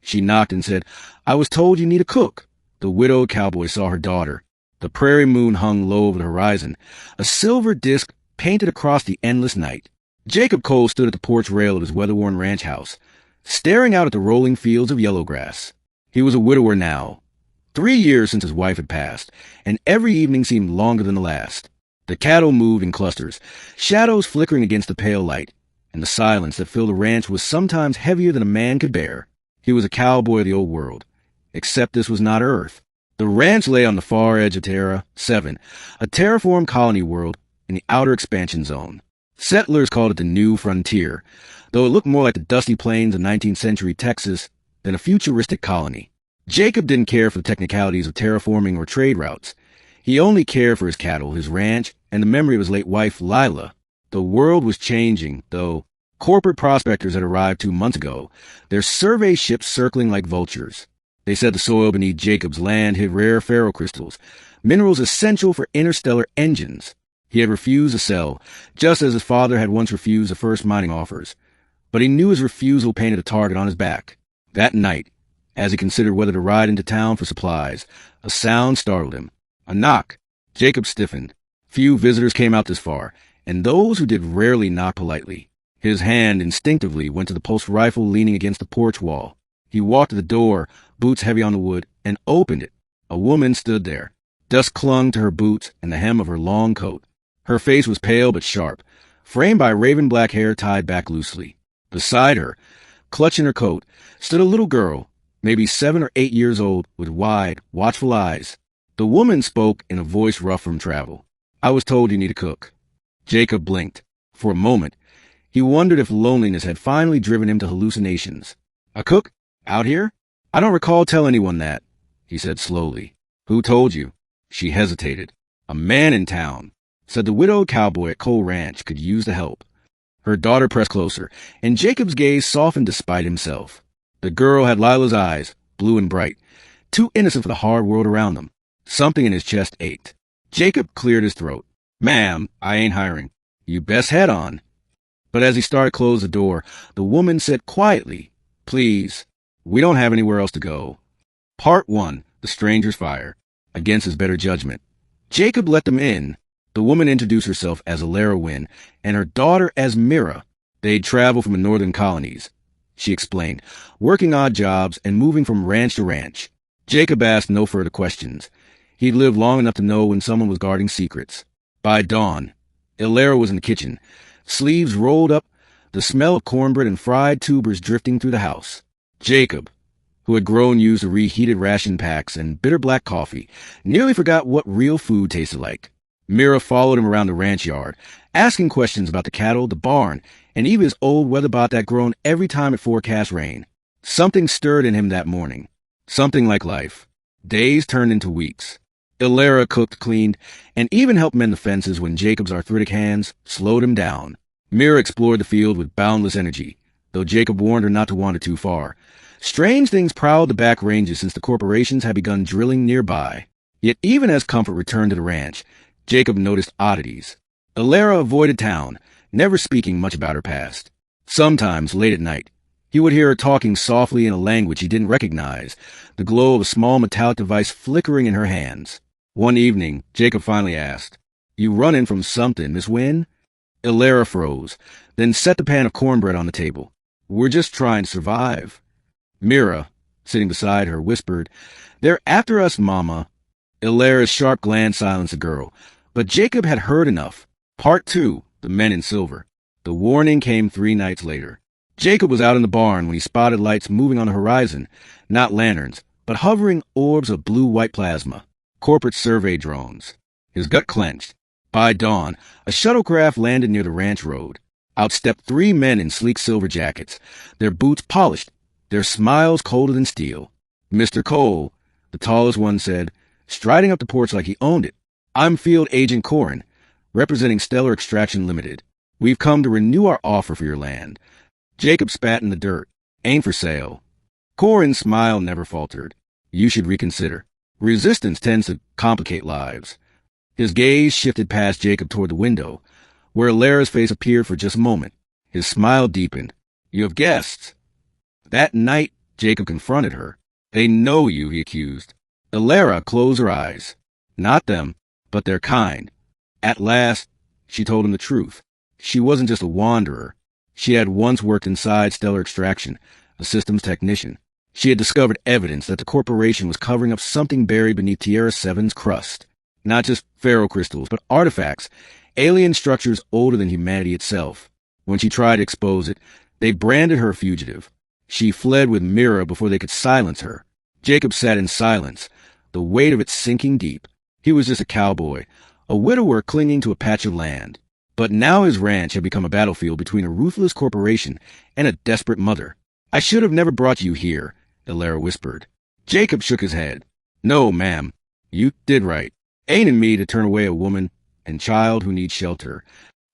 She knocked and said, "I was told you need a cook." The widowed cowboy saw her daughter. The prairie moon hung low over the horizon, a silver disk painted across the endless night. Jacob Cole stood at the porch rail of his weather-worn ranch house, staring out at the rolling fields of yellow grass. He was a widower now. 3 years since his wife had passed, and every evening seemed longer than the last. The cattle moved in clusters, shadows flickering against the pale light, and the silence that filled the ranch was sometimes heavier than a man could bear. He was a cowboy of the old world, except this was not Earth. The ranch lay on the far edge of Terra 7, a terraformed colony world in the outer expansion zone. Settlers called it the New Frontier, though it looked more like the dusty plains of 19th century Texas than a futuristic colony. Jacob didn't care for the technicalities of terraforming or trade routes. He only cared for his cattle, his ranch, and the memory of his late wife, Lila. The world was changing, though. Corporate prospectors had arrived 2 months ago, their survey ships circling like vultures. They said the soil beneath Jacob's land hid rare ferrocrystals, minerals essential for interstellar engines. He had refused to sell, just as his father had once refused the first mining offers. But he knew his refusal painted a target on his back. That night, as he considered whether to ride into town for supplies, a sound startled him. A knock. Jacob stiffened. Few visitors came out this far, and those who did rarely knock politely. His hand instinctively went to the pulse rifle leaning against the porch wall. He walked to the door, boots heavy on the wood, and opened it. A woman stood there. Dust clung to her boots and the hem of her long coat. Her face was pale but sharp, framed by raven black hair tied back loosely. Beside her, clutching her coat, stood a little girl, maybe 7 or 8 years old, with wide, watchful eyes. The woman spoke in a voice rough from travel. "I was told you need a cook." Jacob blinked. For a moment, he wondered if loneliness had finally driven him to hallucinations. "A cook? Out here? I don't recall telling anyone that," he said slowly. "Who told you?" She hesitated. "A man in town. Said the widowed cowboy at Cole Ranch could use the help." Her daughter pressed closer, and Jacob's gaze softened despite himself. The girl had Lila's eyes, blue and bright, too innocent for the hard world around them. Something in his chest ached. Jacob cleared his throat. "Ma'am, I ain't hiring. You best head on." But as he started to close the door, the woman said quietly, "Please, we don't have anywhere else to go." Part 1, The Stranger's Fire. Against his better judgment, Jacob let them in. The woman introduced herself as Alara Wynn and her daughter as Mira. They'd traveled from the northern colonies, she explained, working odd jobs and moving from ranch to ranch. Jacob asked no further questions. He'd lived long enough to know when someone was guarding secrets. By dawn, Alara was in the kitchen, sleeves rolled up, the smell of cornbread and fried tubers drifting through the house. Jacob, who had grown used to reheated ration packs and bitter black coffee, nearly forgot what real food tasted like. Mira followed him around the ranch yard, asking questions about the cattle, the barn, and even his old weatherbot that groaned every time it forecast rain. Something stirred in him that morning. Something like life. Days turned into weeks. Alara cooked, cleaned, and even helped mend the fences when Jacob's arthritic hands slowed him down. Mira explored the field with boundless energy, though Jacob warned her not to wander too far. Strange things prowled the back ranges since the corporations had begun drilling nearby. Yet even as comfort returned to the ranch, Jacob noticed oddities. Alara avoided town, never speaking much about her past. Sometimes, late at night, he would hear her talking softly in a language he didn't recognize, the glow of a small metallic device flickering in her hands. One evening, Jacob finally asked, "You running from something, Miss Wynn?" Alara froze, then set the pan of cornbread on the table. "We're just trying to survive." Mira, sitting beside her, whispered, "They're after us, Mama." Alara's sharp glance silenced the girl, but Jacob had heard enough. Part 2, The Men in Silver. The warning came 3 nights later. Jacob was out in the barn when he spotted lights moving on the horizon, not lanterns, but hovering orbs of blue-white plasma, corporate survey drones. His gut clenched. By dawn, a shuttlecraft landed near the ranch road. Out stepped 3 men in sleek silver jackets, their boots polished, their smiles colder than steel. "Mr. Cole," the tallest one said, striding up the porch like he owned it. "I'm Field Agent Corin, representing Stellar Extraction Limited. We've come to renew our offer for your land." Jacob spat in the dirt. "Ain't for sale." Corin's smile never faltered. "You should reconsider. Resistance tends to complicate lives." His gaze shifted past Jacob toward the window, where Alara's face appeared for just a moment. His smile deepened. "You have guests." That night, Jacob confronted her. They know you, he accused. Ilara closed her eyes. Not them, but their kind. At last, she told him the truth. She wasn't just a wanderer. She had once worked inside Stellar Extraction, a systems technician. She had discovered evidence that the corporation was covering up something buried beneath Tierra 7's crust. Not just ferrocrystals, but artifacts, alien structures older than humanity itself. When she tried to expose it, they branded her a fugitive. She fled with Mira before they could silence her. Jacob sat in silence, the weight of it sinking deep. He was just a cowboy, a widower clinging to a patch of land. But now his ranch had become a battlefield between a ruthless corporation and a desperate mother. I should have never brought you here, Ilara whispered. Jacob shook his head. No, ma'am. You did right. Ain't in me to turn away a woman and child who need shelter.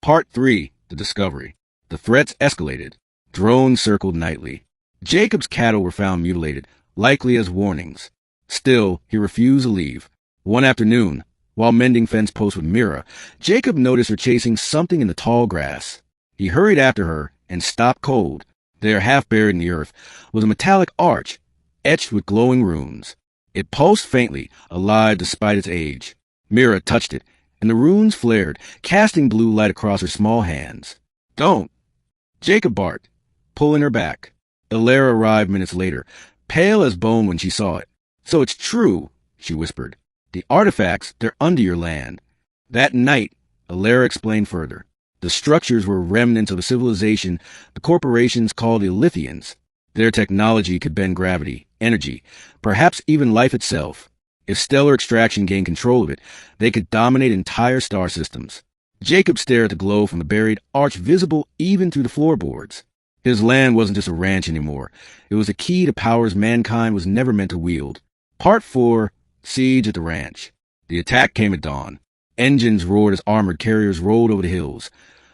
Part 3, The Discovery. The threats escalated. Drones circled nightly. Jacob's cattle were found mutilated, likely as warnings. Still, he refused to leave. One afternoon, while mending fence posts with Mira, Jacob noticed her chasing something in the tall grass. He hurried after her and stopped cold. There, half buried in the earth, was a metallic arch, etched with glowing runes. It pulsed faintly, alive despite its age. Mira touched it, and the runes flared, casting blue light across her small hands. Don't! Jacob barked, pulling her back. Ilara arrived minutes later, pale as bone when she saw it. So it's true, she whispered. The artifacts, they're under your land. That night, Ilara explained further. The structures were remnants of a civilization the corporations called the Lithians. Their technology could bend gravity, energy, perhaps even life itself. If stellar extraction gained control of it, they could dominate entire star systems. Jacob stared at the glow from the buried arch visible even through the floorboards. His land wasn't just a ranch anymore. It was a key to powers mankind was never meant to wield. Part 4, Siege at the Ranch. The attack came at dawn. Engines roared as armored carriers rolled over the hills,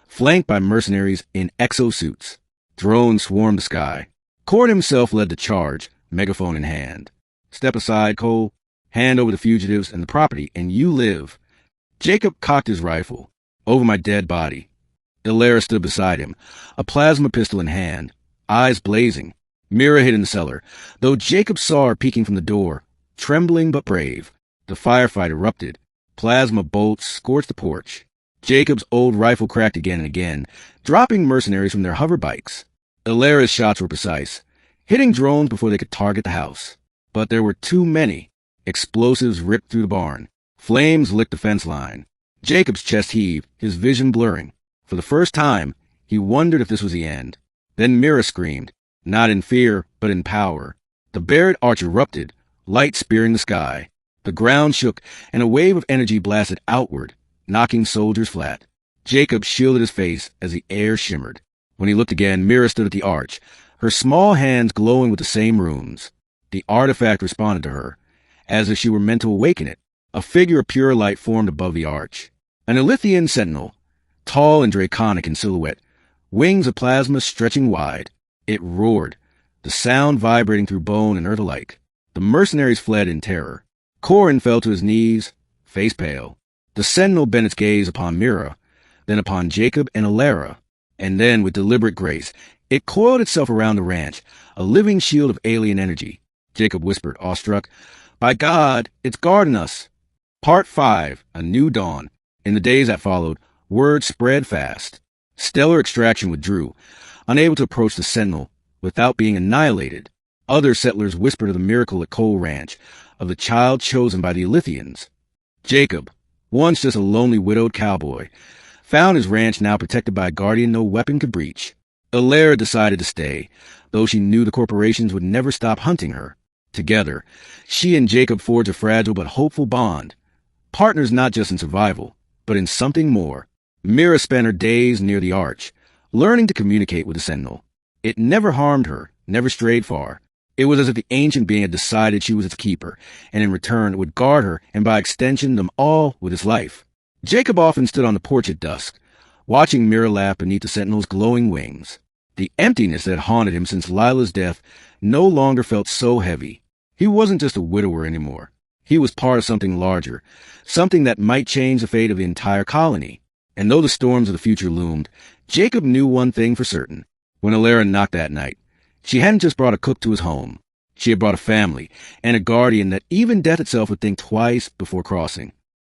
flanked by mercenaries in exosuits. Drones swarmed the sky. Cord himself led the charge, megaphone in hand. Step aside, Cole. Hand over the fugitives and the property, and you live. Jacob cocked his rifle. Over my dead body. Ilara stood beside him, a plasma pistol in hand, eyes blazing. Mira hid in the cellar, though Jacob saw her peeking from the door, trembling but brave. The firefight erupted. Plasma bolts scorched the porch. Jacob's old rifle cracked again and again, dropping mercenaries from their hover bikes. Ilara's shots were precise, hitting drones before they could target the house. But there were too many. Explosives ripped through the barn. Flames licked the fence line. Jacob's chest heaved, his vision blurring. For the first time, he wondered if this was the end. Then Mira screamed, not in fear, but in power. The buried arch erupted, light spearing the sky. The ground shook, and a wave of energy blasted outward, knocking soldiers flat. Jacob shielded his face as the air shimmered. When he looked again, Mira stood at the arch, her small hands glowing with the same runes. The artifact responded to her, as if she were meant to awaken it. A figure of pure light formed above the arch. An Ilithian sentinel, tall and draconic in silhouette, wings of plasma stretching wide. It roared, the sound vibrating through bone and earth alike. The mercenaries fled in terror. Corin fell to his knees, face pale. The sentinel bent its gaze upon Mira, then upon Jacob and Ilara, and then, with deliberate grace, it coiled itself around the ranch, a living shield of alien energy. Jacob whispered, awestruck, "By God, it's guarding us." Part 5, A New Dawn. In the days that followed, word spread fast. Stellar Extraction withdrew, unable to approach the Sentinel without being annihilated. Other settlers whispered of the miracle at Cole Ranch, of the child chosen by the Ilithians. Jacob, once just a lonely widowed cowboy, found his ranch now protected by a guardian no weapon could breach. Ilara decided to stay, though she knew the corporations would never stop hunting her. Together, she and Jacob forged a fragile but hopeful bond. Partners not just in survival, but in something more. Mira spent her days near the arch, learning to communicate with the Sentinel. It never harmed her, never strayed far. It was as if the ancient being had decided she was its keeper, and in return would guard her, and by extension them all, with his life. Jacob often stood on the porch at dusk, watching Mira laugh beneath the Sentinel's glowing wings. The emptiness that haunted him since Lila's death no longer felt so heavy. He wasn't just a widower anymore. He was part of something larger, something that might change the fate of the entire colony. And though the storms of the future loomed, Jacob knew one thing for certain. When Ilara knocked that night, She hadn't just brought a cook to his home. She had brought a family, and a guardian that even death itself would think twice before crossing.